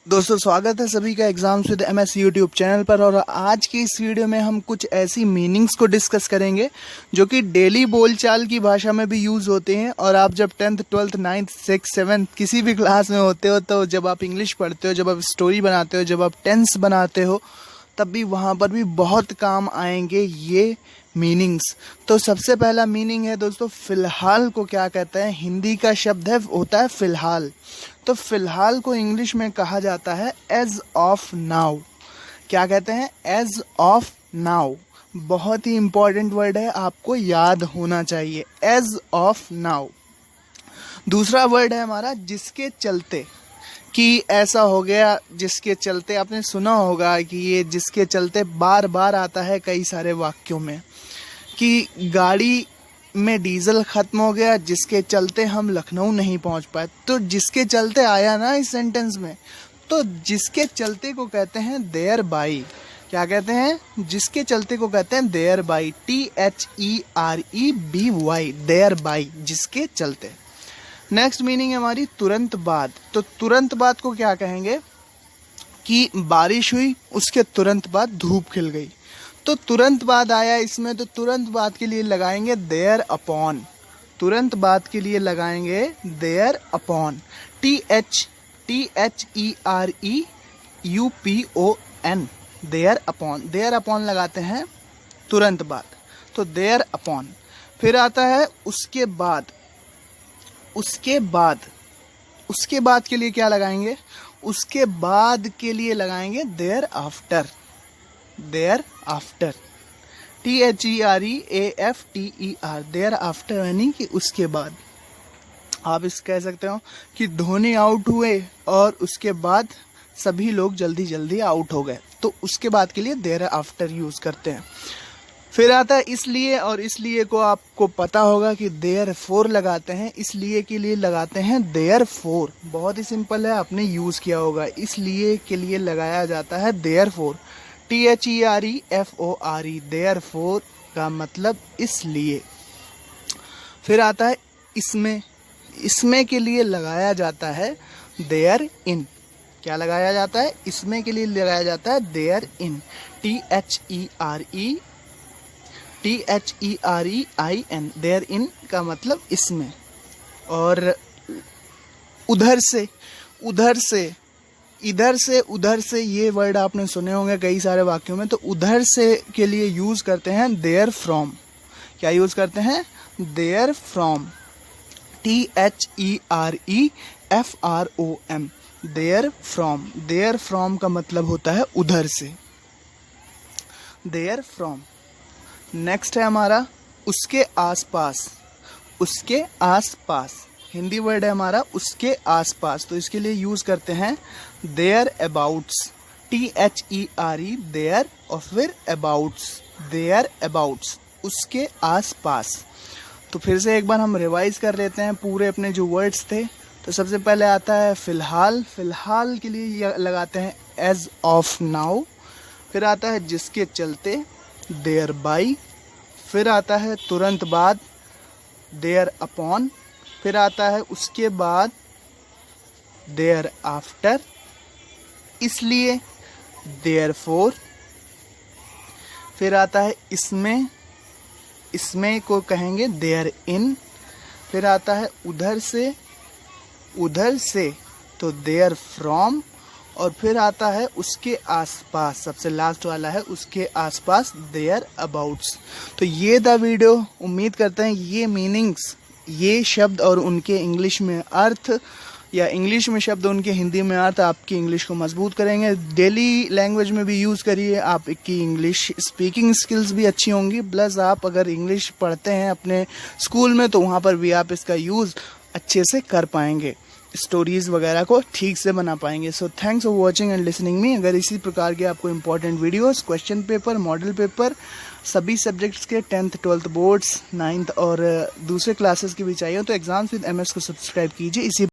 दोस्तों स्वागत है सभी का exams with MS YouTube channel पर। और आज की इस वीडियो में हम कुछ ऐसी मीनिंग्स को डिस्कस करेंगे जो कि डेली बोलचाल की भाषा में भी यूज़ होते हैं। और आप जब 10th 12th 9th 6th 7th किसी भी क्लास में होते हो, तो जब आप इंग्लिश पढ़ते हो, जब आप स्टोरी बनाते हो, जब आप टेंस बनाते हो, तब भी वहाँ पर भी बहुत काम आएंगे ये मीनिंग्स। तो सबसे पहला मीनिंग है दोस्तों, फ़िलहाल को क्या कहते हैं। हिंदी का शब्द होता है फ़िलहाल। तो फ़िलहाल को इंग्लिश में कहा जाता है एज ऑफ नाउ। क्या कहते हैं? As of now. बहुत ही इम्पॉर्टेंट वर्ड है, आपको याद होना चाहिए, एज ऑफ नाउ। दूसरा वर्ड है हमारा जिसके चलते, कि ऐसा हो गया जिसके चलते। आपने सुना होगा कि ये जिसके चलते बार बार आता है कई सारे वाक्यों में, कि गाड़ी में डीजल ख़त्म हो गया जिसके चलते हम लखनऊ नहीं पहुंच पाए। तो जिसके चलते आया ना इस सेंटेंस में, तो जिसके चलते को कहते हैं देयर बाई। क्या कहते हैं? जिसके चलते को कहते हैं thereby, THEREBY, thereby, जिसके चलते। नेक्स्ट मीनिंग है हमारी तुरंत बाद। तो तुरंत बाद को क्या कहेंगे? कि बारिश हुई, उसके तुरंत बाद धूप खिल गई। तो तुरंत बाद आया इसमें, तो तुरंत बाद के लिए लगाएंगे देयर अपॉन। तुरंत बाद के लिए लगाएंगे thereupon, THEREUPON, thereupon. Thereupon लगाते हैं तुरंत बाद, तो देयर अपॉन। फिर आता है उसके बाद। उसके बाद, उसके बाद के लिए क्या लगाएंगे? उसके बाद के लिए लगाएंगे thereafter. Thereafter, THEREAFTER, thereafter, यानी कि उसके बाद। आप इस कह सकते हो कि धोनी आउट हुए और उसके बाद सभी लोग जल्दी जल्दी आउट हो गए, तो उसके बाद के लिए देयर आफ्टर यूज करते हैं। फिर आता है इसलिए, और इसलिए को आपको पता होगा कि देयर फोर लगाते हैं। इसलिए के लिए लगाते हैं देयर फोर। बहुत ही सिंपल है, आपने यूज़ किया होगा। इसलिए के लिए लगाया जाता है therefore, THEREFORE, therefore का मतलब इसलिए। फिर आता है इसमें। इसमें के लिए लगाया जाता है देयर इन। क्या लगाया जाता है? इसमें के लिए लगाया जाता है therein, THEREIN, therein का मतलब इसमें। और उधर से, उधर से, इधर से, उधर से, ये वर्ड आपने सुने होंगे कई सारे वाक्यों में। तो उधर से के लिए यूज करते हैं देयर फ्रॉम। क्या यूज करते हैं? Therefrom, THEREFROM, therefrom. Therefrom का मतलब होता है उधर से, देयर फ्रॉम। नेक्स्ट है हमारा उसके आसपास। उसके आसपास हिंदी वर्ड है हमारा उसके आसपास। तो इसके लिए यूज करते हैं देयर अबाउट्स, THERE, देयर, और फिर अबाउट्स, देयर अबाउट्स, उसके आसपास। तो फिर से एक बार हम रिवाइज कर लेते हैं पूरे अपने जो वर्ड्स थे। तो सबसे पहले आता है फिलहाल। फिलहाल के लिए लगाते हैं एज ऑफ नाउ। फिर आता है जिसके चलते, देयर बाई। फिर आता है तुरंत बाद, देयर अपॉन। फिर आता है उसके बाद, देयर आफ्टर। इसलिए, देयर फोर। फिर आता है इसमें। इसमें को कहेंगे देयर इन। फिर आता है उधर से, उधर से, तो देयर फ्रॉम। और फिर आता है उसके आसपास, सबसे लास्ट वाला है उसके आसपास, देयर अबाउट्स। तो ये था वीडियो। उम्मीद करते हैं ये मीनिंग्स, ये शब्द और उनके इंग्लिश में अर्थ, या इंग्लिश में शब्द उनके हिंदी में अर्थ आपकी इंग्लिश को मजबूत करेंगे। डेली लैंग्वेज में भी यूज़ करिए, आपकी इंग्लिश स्पीकिंग स्किल्स भी अच्छी होंगी। प्लस आप अगर इंग्लिश पढ़ते हैं अपने स्कूल में, तो वहाँ पर भी आप इसका यूज़ अच्छे से कर पाएंगे, स्टोरीज वगैरह को ठीक से बना पाएंगे। So thanks for watching and listening me. अगर इसी प्रकार के आपको important videos, question paper, model paper, सभी सब्जेक्ट्स के 10th 12th बोर्ड्स, 9th और दूसरे क्लासेस के भी चाहिए, तो एग्जाम्स विद एमएस को सब्सक्राइब कीजिए। इसी